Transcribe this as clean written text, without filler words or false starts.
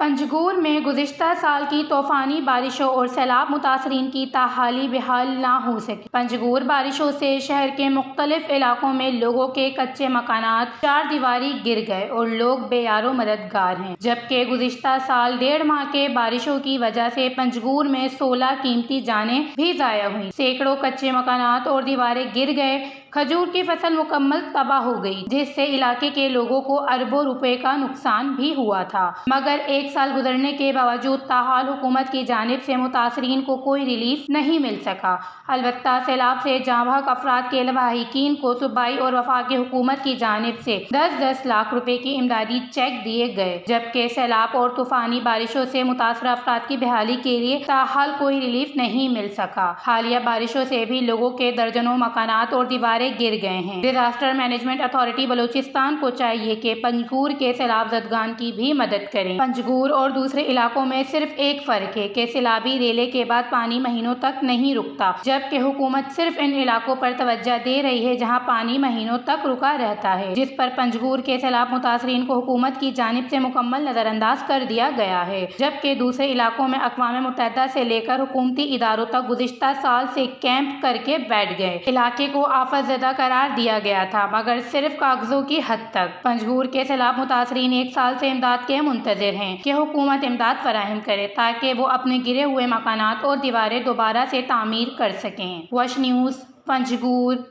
पंजगूर में गुज़िश्ता साल की तूफ़ानी बारिशों और सैलाब मुतासरीन की ताहाली बेहाल ना हो सकी। पंजगूर बारिशों से शहर के मुख्तलिफ इलाकों में लोगों के कच्चे मकानात चार दीवारी गिर गए और लोग बेयारो मददगार हैं। जबकि गुज़िश्ता साल 1.5 माह के बारिशों की वजह से पंजगूर में 16 कीमती जानें भी ज़ाया हुई। सैकड़ों कच्चे मकानात और दीवारें गिर गए। खजूर की फसल मुकम्मल तबाह हो गई, जिससे इलाके के लोगों को अरबों रुपए का नुकसान भी हुआ था। मगर एक साल गुजरने के बावजूद ताहाल हुकूमत की जानिब से मुतासरीन को कोई रिलीफ नहीं मिल सका। अलबत्ता सैलाब से जाँ बहक अफराद के लवाहिकीन को सूबाई और वफाकी हुकूमत की जानिब से 10-10 लाख रुपए की इमदादी चेक दिए गए। जबकि सैलाब और तूफानी बारिशों से मुतासर अफराद की बहाली के लिए ताहाल कोई रिलीफ नहीं मिल सका। हालिया बारिशों से भी लोगों के दर्जनों मकानात और दीवारें गिर गए हैं। डिजास्टर मैनेजमेंट अथॉरिटी बलूचिस्तान को चाहिए कि पंजगूर के सैलाब ज़दगान की भी मदद करें। पंजगूर और दूसरे इलाकों में सिर्फ एक फर्क है कि सैलाबी रेले के बाद पानी महीनों तक नहीं रुकता, जबकि हुकूमत सिर्फ इन इलाकों पर तवज्जो दे रही है जहां पानी महीनों तक रुका रहता है, जिस पर पंजगूर के सैलाब मुतासरीन को हुकूमत की जानिब से मुकम्मल नजरअंदाज कर दिया गया है। जबकि दूसरे इलाकों में अक़वाम मुत्तहिदा से लेकर हुकूमती इदारों तक गुज़िश्ता साल से कैंप करके बैठ गए। इलाके को आफत ज़दा करार दिया गया था, मगर सिर्फ कागजों की हद तक। पंजगूर के सैलाब मुतासरीन एक साल से इमदाद के मुंतज़िर हैं कि हुकूमत इमदाद फराहम करे ताकि वो अपने गिरे हुए मकानात और दीवारें दोबारा से तामीर कर सकें। वश न्यूज़, पंजगूर।